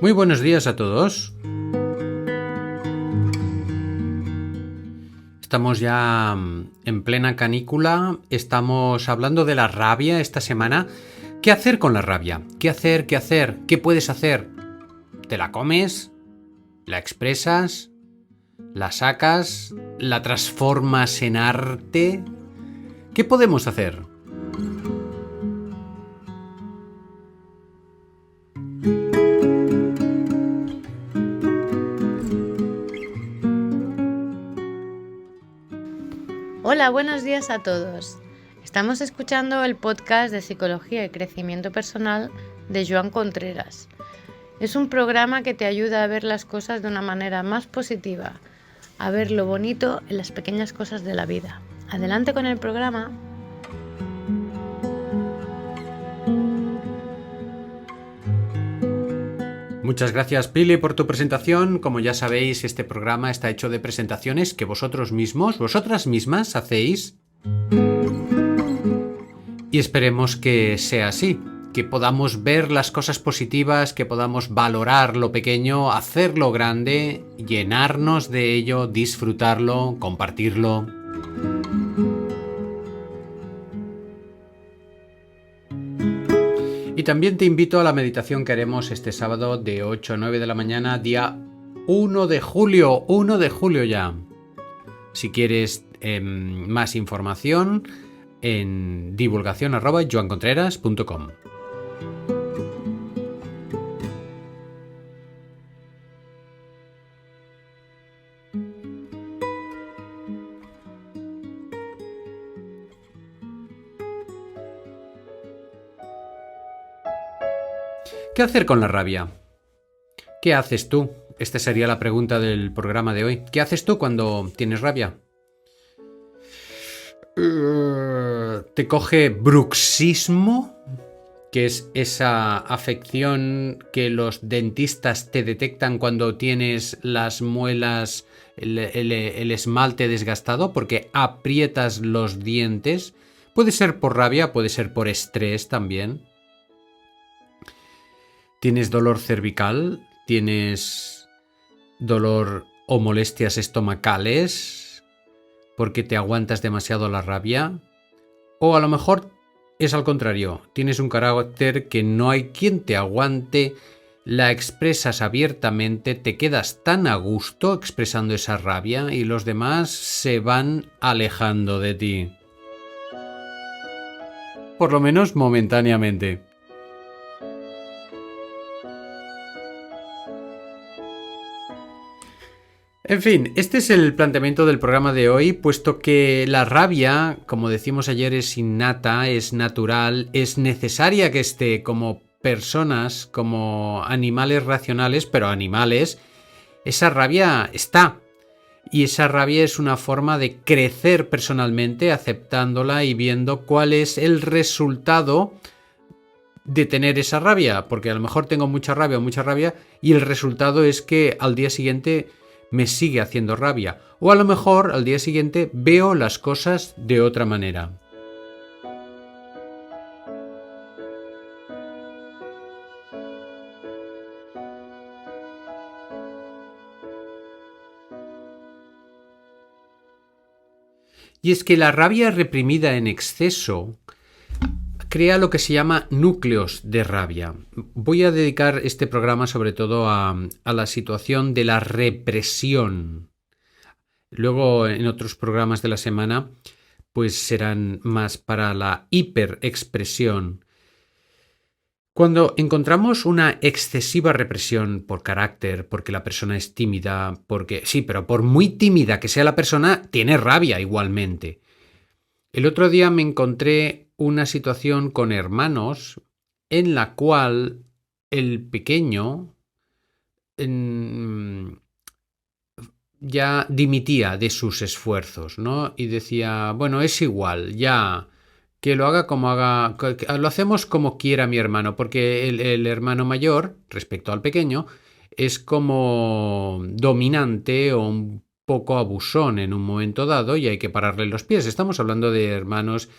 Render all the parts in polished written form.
Muy buenos días a todos. Estamos ya en plena canícula, estamos hablando de la rabia esta semana. ¿Qué hacer con la rabia? ¿Qué hacer? ¿Qué puedes hacer? ¿Te la comes? ¿La expresas? ¿La sacas? ¿La transformas en arte? ¿Qué podemos hacer? Hola, buenos días a todos. Estamos escuchando el podcast de Psicología y Crecimiento Personal de Joan Contreras. Es un programa que te ayuda a ver las cosas de una manera más positiva, a ver lo bonito en las pequeñas cosas de la vida. Adelante con el programa. Muchas gracias, Pili, por tu presentación. Como ya sabéis, este programa está hecho de presentaciones que vosotras mismas hacéis. Y esperemos que sea así, que podamos ver las cosas positivas, que podamos valorar lo pequeño, hacerlo grande, llenarnos de ello, disfrutarlo, compartirlo. Y también te invito a la meditación que haremos este sábado de 8 a 9 de la mañana, día 1 de julio, 1 de julio ya. Si quieres más información, en divulgación@joancontreras.com. ¿Qué hacer con la rabia? ¿Qué haces tú? Esta sería la pregunta del programa de hoy. ¿Qué haces tú cuando tienes rabia? ¿Te coge bruxismo? Que es esa afección que los dentistas te detectan cuando tienes las muelas, el esmalte desgastado, porque aprietas los dientes. Puede ser por rabia, puede ser por estrés también. ¿Tienes dolor cervical? ¿Tienes dolor o molestias estomacales porque te aguantas demasiado la rabia? O a lo mejor es al contrario, tienes un carácter que no hay quien te aguante, la expresas abiertamente, te quedas tan a gusto expresando esa rabia y los demás se van alejando de ti. Por lo menos momentáneamente. En fin, este es el planteamiento del programa de hoy, puesto que la rabia, como decimos ayer, es innata, es natural, es necesaria que esté como personas, como animales racionales, pero animales, esa rabia está. Y esa rabia es una forma de crecer personalmente, aceptándola y viendo cuál es el resultado de tener esa rabia, porque a lo mejor tengo mucha rabia y el resultado es que al día siguiente me sigue haciendo rabia, o a lo mejor al día siguiente veo las cosas de otra manera. Y es que la rabia reprimida en exceso crea lo que se llama núcleos de rabia. Voy a dedicar este programa sobre todo a la situación de la represión. Luego, en otros programas de la semana, pues serán más para la hiperexpresión. Cuando encontramos una excesiva represión por carácter, porque la persona es tímida, pero por muy tímida que sea la persona, tiene rabia igualmente. El otro día me encontré una situación con hermanos en la cual el pequeño ya dimitía de sus esfuerzos, ¿no? Y decía, bueno, es igual, ya, que lo haga como haga, lo hacemos como quiera mi hermano, porque el hermano mayor, respecto al pequeño, es como dominante o un poco abusón en un momento dado y hay que pararle los pies. Estamos hablando de hermanos,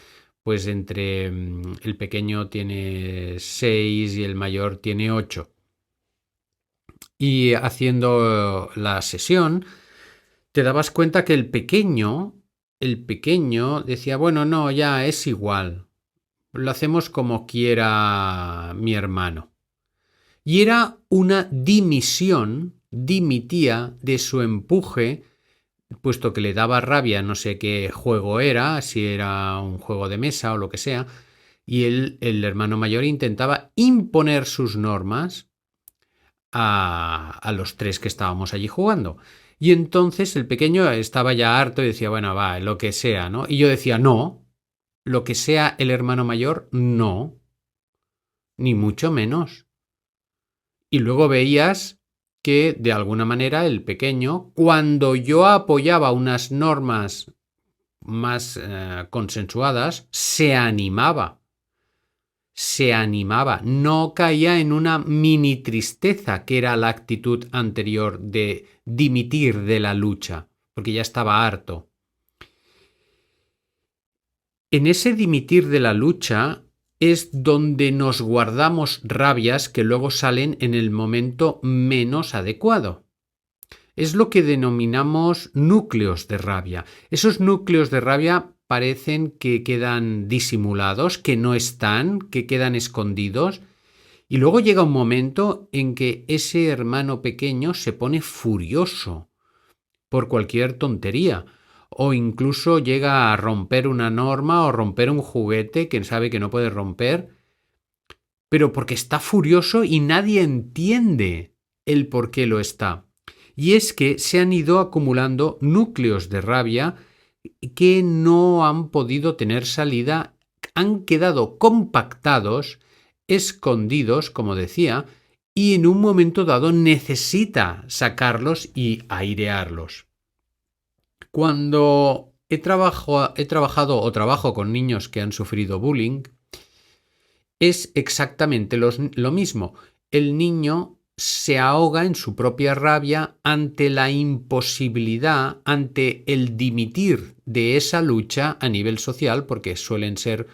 pues entre el pequeño tiene 6 y el mayor tiene 8. y haciendo la sesión, te dabas cuenta que el pequeño decía, bueno, no, ya es igual, lo hacemos como quiera mi hermano. Y era una dimisión, dimitía de su empuje, puesto que le daba rabia, no sé qué juego era, si era un juego de mesa o lo que sea, y el hermano mayor intentaba imponer sus normas a los tres que estábamos allí jugando. Y entonces el pequeño estaba ya harto y decía, bueno, va, lo que sea, ¿no? Y yo decía, no, lo que sea el hermano mayor, no, ni mucho menos. Y luego veías que de alguna manera el pequeño, cuando yo apoyaba unas normas más consensuadas, se animaba, no caía en una mini tristeza que era la actitud anterior de dimitir de la lucha, porque ya estaba harto. En ese dimitir de la lucha es donde nos guardamos rabias que luego salen en el momento menos adecuado. Es lo que denominamos núcleos de rabia. Esos núcleos de rabia parecen que quedan disimulados, que no están, que quedan escondidos, y luego llega un momento en que ese hermano pequeño se pone furioso por cualquier tontería, o incluso llega a romper una norma o romper un juguete que sabe que no puede romper, pero porque está furioso y nadie entiende el por qué lo está. Y es que se han ido acumulando núcleos de rabia que no han podido tener salida, han quedado compactados, escondidos, como decía, y en un momento dado necesita sacarlos y airearlos. Cuando he trabajado o trabajo con niños que han sufrido bullying, es exactamente lo mismo. El niño se ahoga en su propia rabia ante la imposibilidad, ante el dimitir de esa lucha a nivel social, porque suelen ser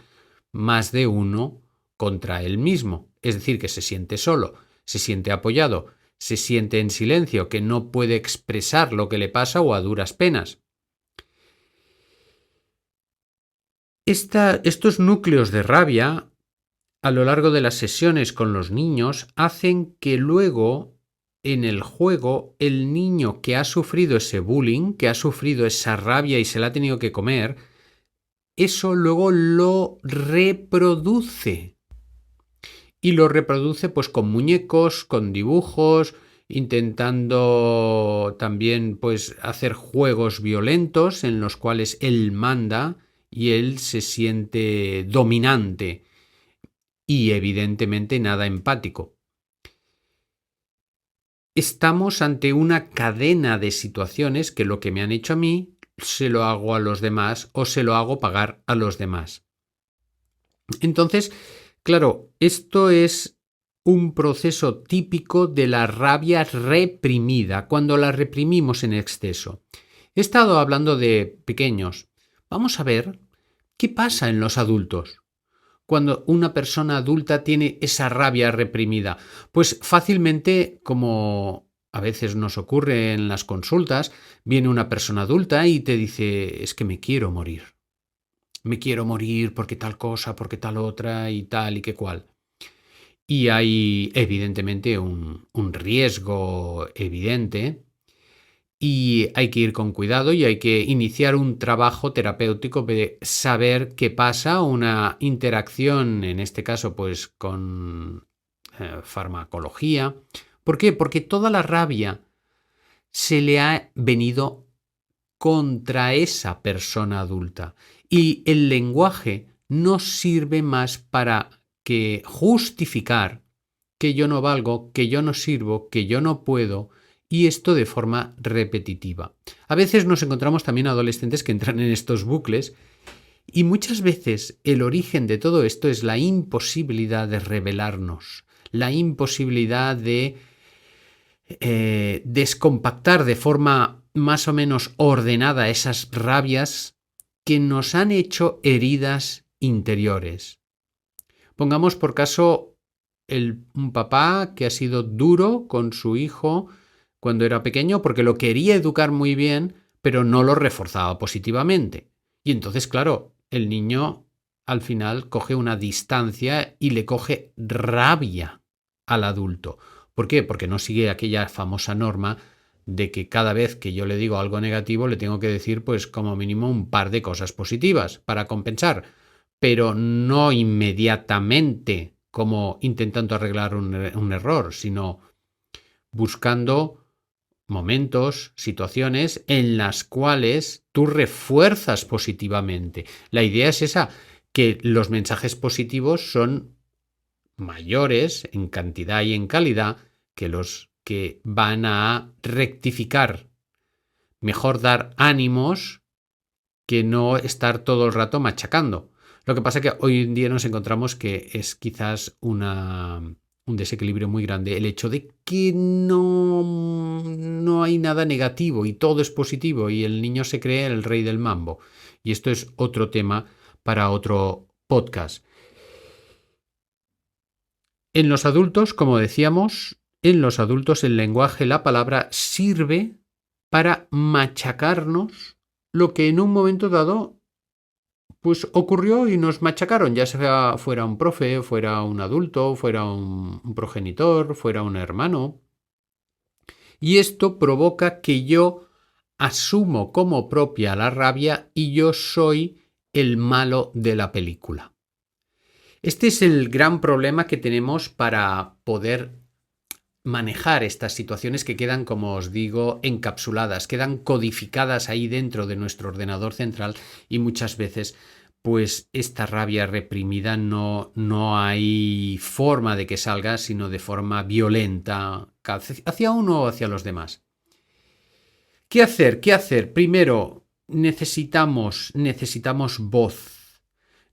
más de uno contra él mismo. Es decir, que se siente solo, se siente apoyado, se siente en silencio, que no puede expresar lo que le pasa o a duras penas. Estos núcleos de rabia a lo largo de las sesiones con los niños hacen que luego en el juego el niño que ha sufrido ese bullying, que ha sufrido esa rabia y se la ha tenido que comer, eso luego lo reproduce. Y lo reproduce pues con muñecos, con dibujos, intentando también pues hacer juegos violentos en los cuales él manda y él se siente dominante. Y evidentemente nada empático. Estamos ante una cadena de situaciones que lo que me han hecho a mí se lo hago a los demás o se lo hago pagar a los demás. Entonces, claro, esto es un proceso típico de la rabia reprimida, cuando la reprimimos en exceso. He estado hablando de pequeños. Vamos a ver qué pasa en los adultos cuando una persona adulta tiene esa rabia reprimida. Pues fácilmente, como a veces nos ocurre en las consultas, viene una persona adulta y te dice, es que me quiero morir. Me quiero morir porque tal cosa, porque tal otra y tal y que cual. Y hay evidentemente un riesgo evidente y hay que ir con cuidado y hay que iniciar un trabajo terapéutico de saber qué pasa, una interacción, en este caso pues con farmacología. ¿Por qué? Porque toda la rabia se le ha venido contra esa persona adulta y el lenguaje no sirve más para que justificar que yo no valgo, que yo no sirvo, que yo no puedo, y esto de forma repetitiva. A veces nos encontramos también adolescentes que entran en estos bucles y muchas veces el origen de todo esto es la imposibilidad de rebelarnos, la imposibilidad de descompactar de forma más o menos ordenada esas rabias que nos han hecho heridas interiores. Pongamos por caso un papá que ha sido duro con su hijo cuando era pequeño porque lo quería educar muy bien, pero no lo reforzaba positivamente. Y entonces, claro, el niño al final coge una distancia y le coge rabia al adulto. ¿Por qué? Porque no sigue aquella famosa norma de que cada vez que yo le digo algo negativo le tengo que decir pues como mínimo un par de cosas positivas para compensar, pero no inmediatamente como intentando arreglar un error, sino buscando momentos, situaciones en las cuales tú refuerzas positivamente. La idea es esa, que los mensajes positivos son mayores en cantidad y en calidad que los que van a rectificar. Mejor dar ánimos que no estar todo el rato machacando. Lo que pasa es que hoy en día nos encontramos que es quizás un desequilibrio muy grande el hecho de que no hay nada negativo y todo es positivo y el niño se cree el rey del mambo. Y esto es otro tema para otro podcast. En los adultos, como decíamos, en los adultos el lenguaje, la palabra sirve para machacarnos lo que en un momento dado pues ocurrió y nos machacaron, ya sea fuera un profe, fuera un adulto, fuera un progenitor, fuera un hermano. Y esto provoca que yo asumo como propia la rabia y yo soy el malo de la película. Este es el gran problema que tenemos para poder manejar estas situaciones que quedan, como os digo, encapsuladas, quedan codificadas ahí dentro de nuestro ordenador central y muchas veces pues esta rabia reprimida no hay forma de que salga, sino de forma violenta hacia uno o hacia los demás. ¿Qué hacer? ¿Qué hacer? Primero, necesitamos voz.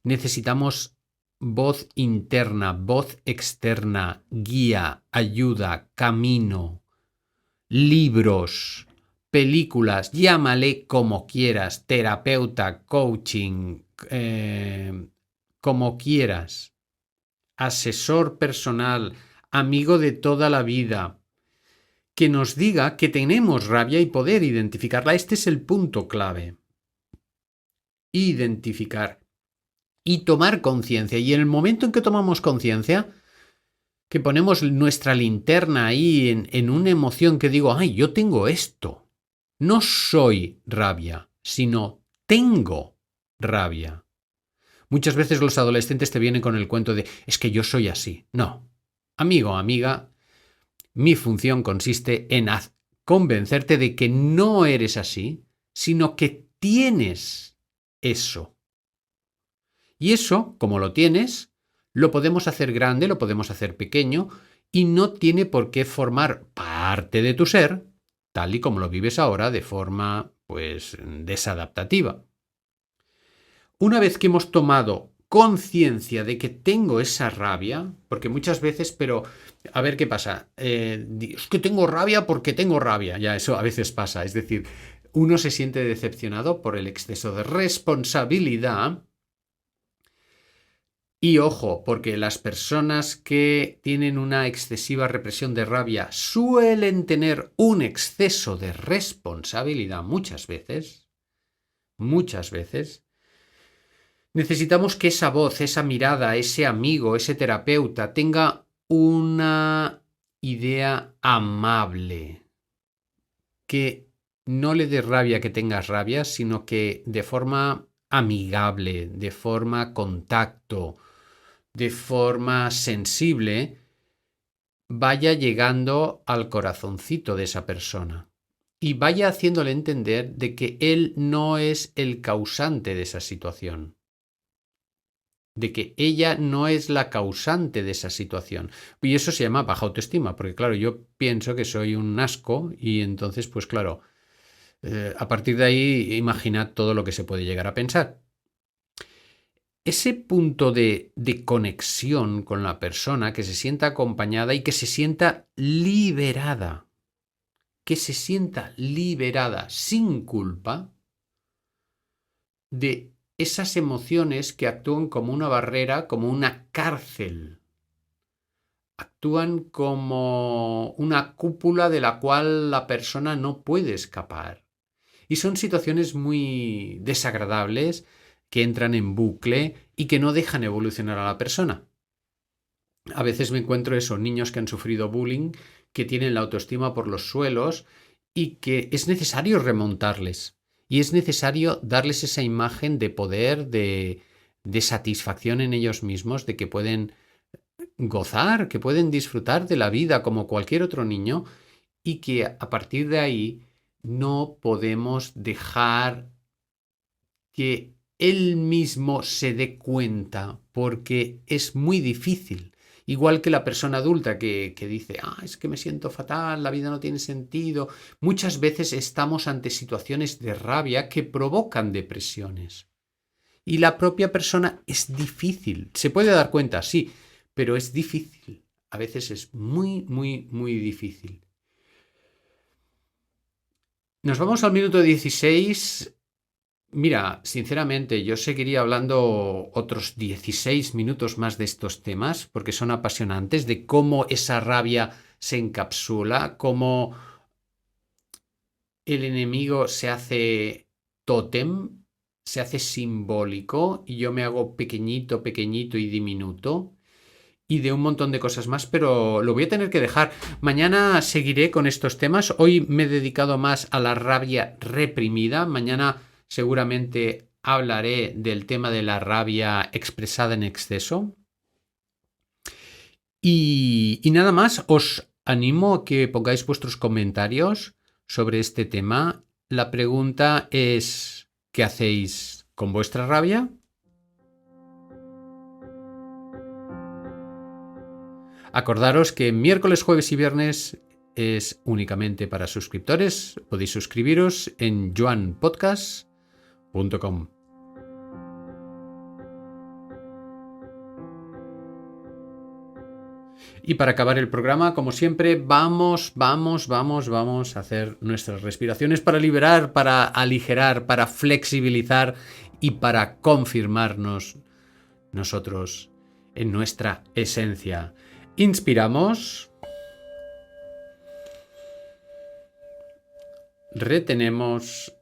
Necesitamos voz interna, voz externa, guía, ayuda, camino, libros, películas, llámale como quieras, terapeuta, coaching, como quieras, asesor personal, amigo de toda la vida, que nos diga que tenemos rabia y poder identificarla. Este es el punto clave. Identificar y tomar conciencia. Y en el momento en que tomamos conciencia, que ponemos nuestra linterna ahí en una emoción que digo, ay, yo tengo esto. No soy rabia, sino tengo rabia. Muchas veces los adolescentes te vienen con el cuento de, es que yo soy así. No. Amigo o amiga, mi función consiste en convencerte de que no eres así, sino que tienes eso. Y eso, como lo tienes, lo podemos hacer grande, lo podemos hacer pequeño y no tiene por qué formar parte de tu ser, tal y como lo vives ahora, de forma, pues, desadaptativa. Una vez que hemos tomado conciencia de que tengo esa rabia, porque muchas veces, pero a ver qué pasa, es que tengo rabia porque tengo rabia, ya eso a veces pasa, es decir, uno se siente decepcionado por el exceso de responsabilidad. Y ojo, porque las personas que tienen una excesiva represión de rabia suelen tener un exceso de responsabilidad muchas veces. Necesitamos que esa voz, esa mirada, ese amigo, ese terapeuta tenga una idea amable, que no le dé rabia que tengas rabia, sino que de forma amigable, de forma contacto, de forma sensible, vaya llegando al corazoncito de esa persona y vaya haciéndole entender de que él no es el causante de esa situación, de que ella no es la causante de esa situación. Y eso se llama baja autoestima, porque claro, yo pienso que soy un asco y entonces, pues claro, a partir de ahí imaginad todo lo que se puede llegar a pensar. Ese punto de conexión con la persona, que se sienta acompañada y que se sienta liberada, sin culpa de esas emociones que actúan como una barrera, como una cárcel actúan como una cúpula de la cual la persona no puede escapar. Y son situaciones muy desagradables que entran en bucle y que no dejan evolucionar a la persona. A veces me encuentro eso, niños que han sufrido bullying, que tienen la autoestima por los suelos y que es necesario remontarles. Y es necesario darles esa imagen de poder, de satisfacción en ellos mismos, de que pueden gozar, que pueden disfrutar de la vida como cualquier otro niño y que a partir de ahí no podemos dejar que él mismo se dé cuenta porque es muy difícil. Igual que la persona adulta que dice, es que me siento fatal, la vida no tiene sentido. Muchas veces estamos ante situaciones de rabia que provocan depresiones. Y la propia persona es difícil. Se puede dar cuenta, sí, pero es difícil. A veces es muy, muy, muy difícil. Nos vamos al minuto 16. Mira, sinceramente, yo seguiría hablando otros 16 minutos más de estos temas porque son apasionantes, de cómo esa rabia se encapsula, cómo el enemigo se hace tótem, se hace simbólico y yo me hago pequeñito, pequeñito y diminuto y de un montón de cosas más, pero lo voy a tener que dejar. Mañana seguiré con estos temas. Hoy me he dedicado más a la rabia reprimida. Mañana seguramente hablaré del tema de la rabia expresada en exceso. Y nada más, os animo a que pongáis vuestros comentarios sobre este tema. La pregunta es, ¿qué hacéis con vuestra rabia? Acordaros que miércoles, jueves y viernes es únicamente para suscriptores. Podéis suscribiros en joanpodcast.com. Y para acabar el programa, como siempre, vamos a hacer nuestras respiraciones para liberar, para aligerar, para flexibilizar y para confirmarnos nosotros en nuestra esencia. Inspiramos, retenemos,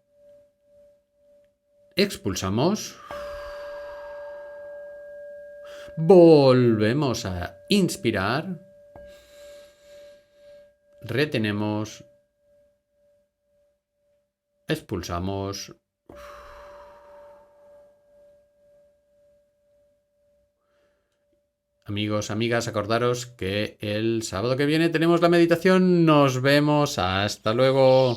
expulsamos, volvemos a inspirar, retenemos, expulsamos. Amigos, amigas, acordaros que el sábado que viene tenemos la meditación. Nos vemos. Hasta luego.